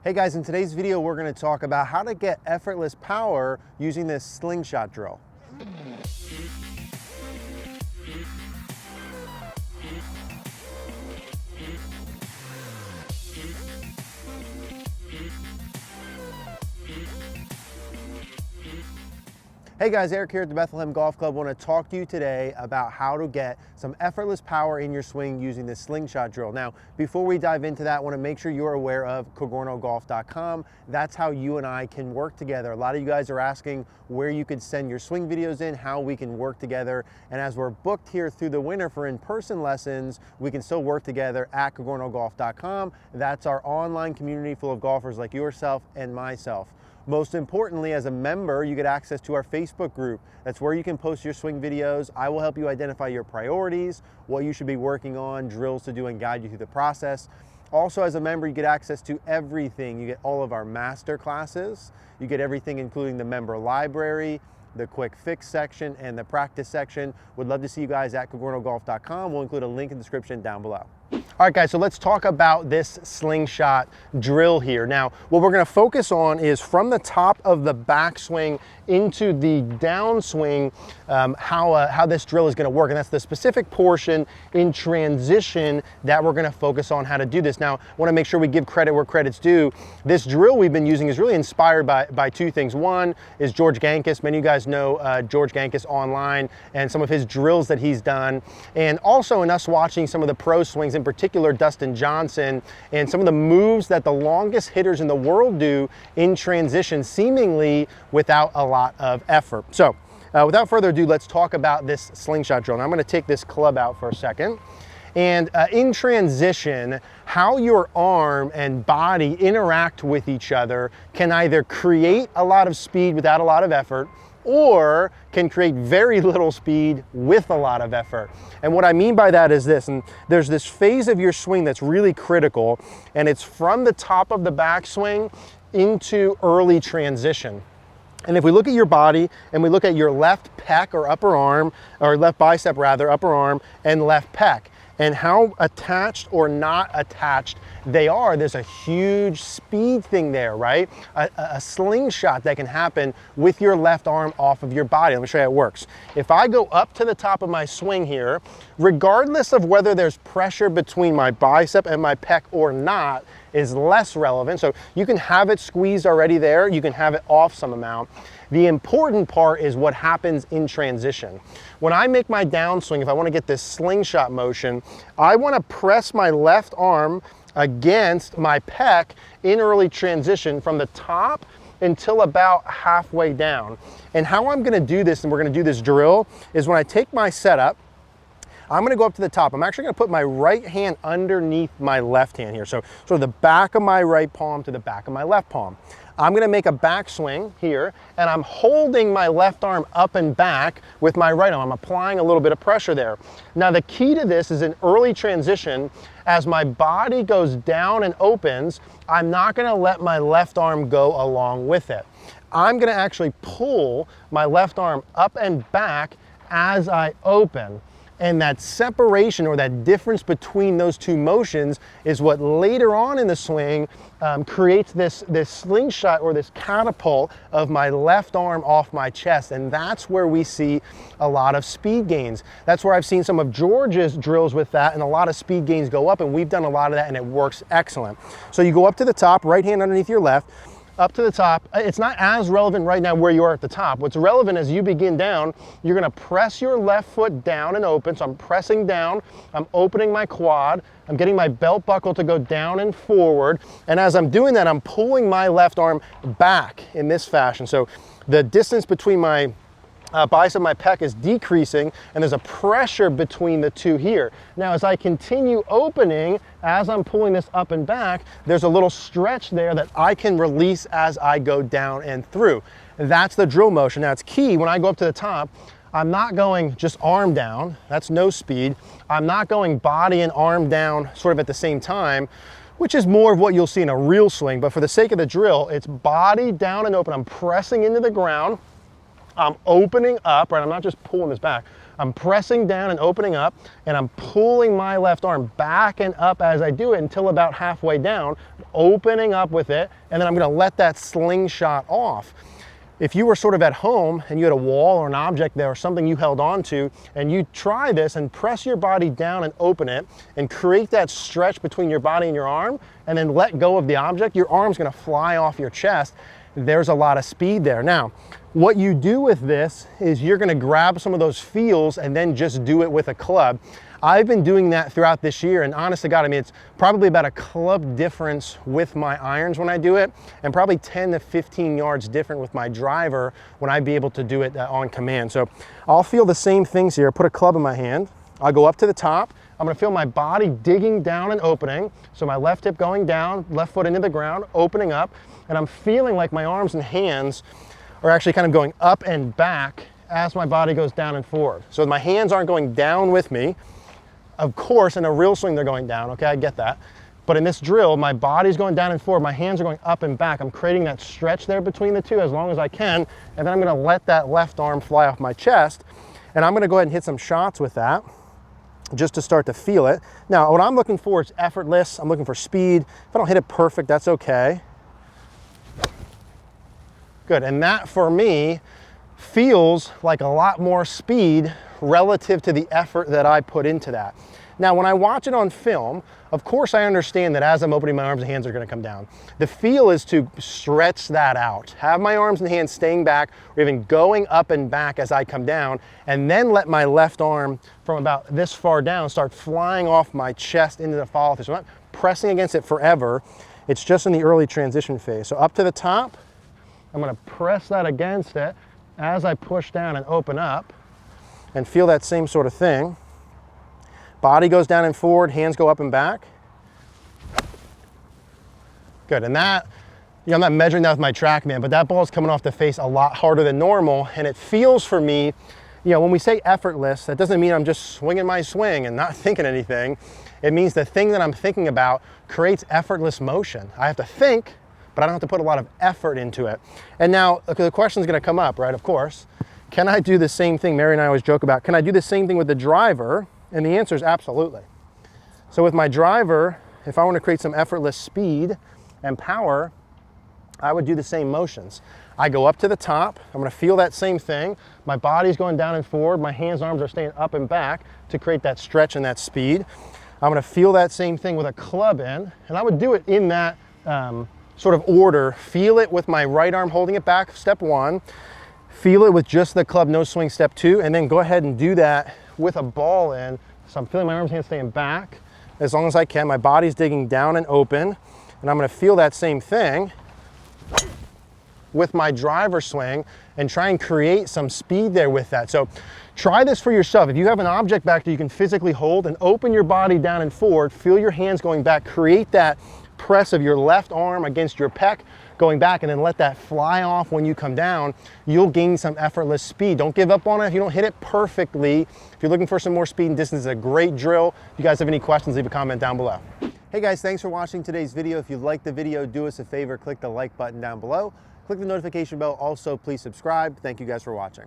Hey guys, in today's video we're going to talk about how to get effortless power using this slingshot drill. Hey guys, Eric here at the Bethlehem Golf Club. I want to talk to you today about how to get some effortless power in your swing using this slingshot drill. Now, before we dive into that, I want to make sure you're aware of CogornoGolf.com. That's how you and I can work together. A lot of you guys are asking where you could send your swing videos in, how we can work together. And as we're booked here through the winter for in-person lessons, we can still work together at CogornoGolf.com. That's our online community full of golfers like yourself and myself. Most importantly, as a member, you get access to our Facebook group. That's where you can post your swing videos. I will help you identify your priorities, what you should be working on, drills to do, and guide you through the process. Also, as a member, you get access to everything. You get all of our master classes. You get everything, including the member library, the quick fix section, and the practice section. Would love to see you guys at CogornoGolf.com. We'll include a link in the description down below. All right guys, so let's talk about this slingshot drill here. Now, what we're gonna focus on is from the top of the backswing into the downswing, how this drill is gonna work. And that's the specific portion in transition that we're gonna focus on how to do this. Now, I wanna make sure we give credit where credit's due. This drill we've been using is really inspired by two things. One is George Gankis. Many of you guys know George Gankis online and some of his drills that he's done. And also in us watching some of the pro swings, in particular Dustin Johnson, and some of the moves that the longest hitters in the world do in transition, seemingly without a lot of effort. So without further ado, let's talk about this slingshot drill. Now I'm going to take this club out for a second. And in transition, how your arm and body interact with each other can either create a lot of speed without a lot of effort, or can create very little speed with a lot of effort. And what I mean by that is this, and there's this phase of your swing that's really critical, and it's from the top of the backswing into early transition. And if we look at your body and we look at your left pec or upper arm, or left bicep rather, upper arm, and left pec, and how attached or not attached they are, there's a huge speed thing there, right? A slingshot that can happen with your left arm off of your body. Let me show you how it works. If I go up to the top of my swing here, regardless of whether there's pressure between my bicep and my pec or not, is less relevant. So you can have it squeezed already there, you can have it off some amount. The important part is what happens in transition. When I make my downswing, if I want to get this slingshot motion, I want to press my left arm against my pec in early transition from the top until about halfway down. And how I'm going to do this, and we're going to do this drill, is when I take my setup, I'm going to go up to the top. I'm actually going to put my right hand underneath my left hand here. So sort of the back of my right palm to the back of my left palm. I'm going to make a backswing here, and I'm holding my left arm up and back with my right arm. I'm applying a little bit of pressure there. Now the key to this is in early transition, as my body goes down and opens, I'm not going to let my left arm go along with it. I'm going to actually pull my left arm up and back as I open. And that separation, or that difference between those two motions, is what later on in the swing creates this slingshot, or this catapult of my left arm off my chest. And that's where we see a lot of speed gains. That's where I've seen some of George's drills with that, and a lot of speed gains go up, and we've done a lot of that, and it works excellent. So you go up to the top, right hand underneath your left, up to the top. It's not as relevant right now where you are at the top. What's relevant as you begin down, you're gonna press your left foot down and open. So I'm pressing down, I'm opening my quad, I'm getting my belt buckle to go down and forward. And as I'm doing that, I'm pulling my left arm back in this fashion. So the distance between my bicep and my pec is decreasing, and there's a pressure between the two here. Now as I continue opening, as I'm pulling this up and back, there's a little stretch there that I can release as I go down and through. That's the drill motion. Now it's key, when I go up to the top, I'm not going just arm down, that's no speed. I'm not going body and arm down sort of at the same time, which is more of what you'll see in a real swing. But for the sake of the drill, it's body down and open. I'm pressing into the ground, I'm opening up, right? I'm not just pulling this back. I'm pressing down and opening up, and I'm pulling my left arm back and up as I do it until about halfway down, opening up with it, and then I'm gonna let that slingshot off. If you were sort of at home and you had a wall or an object there or something you held on to, and you try this and press your body down and open it and create that stretch between your body and your arm, and then let go of the object, your arm's gonna fly off your chest. There's a lot of speed there. Now, what you do with this is you're gonna grab some of those feels and then just do it with a club. I've been doing that throughout this year, and honest to God, I mean, it's probably about a club difference with my irons when I do it, and probably 10 to 15 yards different with my driver when I be able to do it on command. So I'll feel the same things here. Put a club in my hand. I'll go up to the top. I'm gonna feel my body digging down and opening. So my left hip going down, left foot into the ground, opening up, and I'm feeling like my arms and hands are actually kind of going up and back as my body goes down and forward. So my hands aren't going down with me. Of course, in a real swing, they're going down, okay, I get that. But in this drill, my body's going down and forward, my hands are going up and back. I'm creating that stretch there between the two as long as I can, and then I'm gonna let that left arm fly off my chest, and I'm gonna go ahead and hit some shots with that, just to start to feel it. Now, what I'm looking for is effortless. I'm looking for speed. If I don't hit it perfect, that's okay. Good, and that for me feels like a lot more speed relative to the effort that I put into that. Now, when I watch it on film, of course I understand that as I'm opening my arms and hands are gonna come down. The feel is to stretch that out. Have my arms and hands staying back or even going up and back as I come down, and then let my left arm from about this far down start flying off my chest into the follow through. So I'm not pressing against it forever. It's just in the early transition phase. So up to the top, I'm gonna press that against it as I push down and open up, and feel that same sort of thing. Body goes down and forward, hands go up and back. Good, and that, you know, I'm not measuring that with my TrackMan, but that ball is coming off the face a lot harder than normal, and it feels for me, you know, when we say effortless, that doesn't mean I'm just swinging my swing and not thinking anything. It means the thing that I'm thinking about creates effortless motion. I have to think, but I don't have to put a lot of effort into it. And now, the question's gonna come up, right, of course. Can I do the same thing? Mary and I always joke about, can I do the same thing with the driver? And the answer is absolutely. So with my driver, if I want to create some effortless speed and power, I would do the same motions. I go up to the top, I'm going to feel that same thing. My body's going down and forward, my hands and arms are staying up and back to create that stretch and that speed. I'm going to feel that same thing with a club in, and I would do it in that sort of order. Feel it with my right arm holding it back, step one. Feel it with just the club, no swing, step two, and then go ahead and do that with a ball in. So I'm feeling my arms and hands staying back as long as I can. My body's digging down and open, and I'm gonna feel that same thing with my driver swing and try and create some speed there with that. So try this for yourself. If you have an object back that you can physically hold, and open your body down and forward, feel your hands going back, create that press of your left arm against your pec going back, and then let that fly off when you come down. You'll gain some effortless speed. Don't give up on it if you don't hit it perfectly. If you're looking for some more speed and distance, it's a great drill. If you guys have any questions, leave a comment down below. Hey guys, thanks for watching today's video. If you liked the video, do us a favor, click the like button down below. Click the notification bell. Also, please subscribe. Thank you guys for watching.